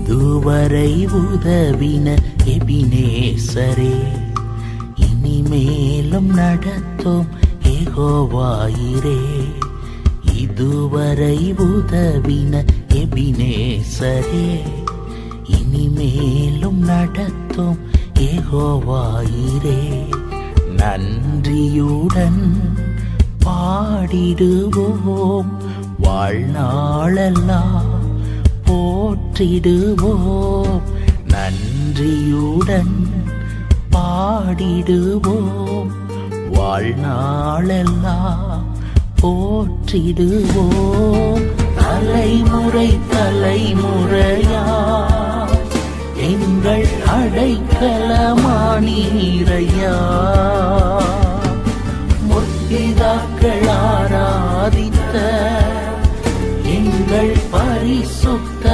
இதுவரை உதவின எபினேசரே, இனிமேலும் நடத்தும் யெகோவாயிரே. இதுவரை உதவின எபினேசரே, இனிமேலும் நடத்தும் யெகோவாயிரே. நன்றியுடன் பாடிடுவோம், வாழ்நாளெல்லாம் போற்றிடுவோம். நன்றியுடன் பாடிடுவோம், வாழ்நாளெல்லாம் போற்றிடுவோம். தலைமுறை தலைமுறையா எங்கள் அடைக்கலமானீரையா. முற்பிதாக்கள் ஆராதித்த எங்கள் பரிசுத்த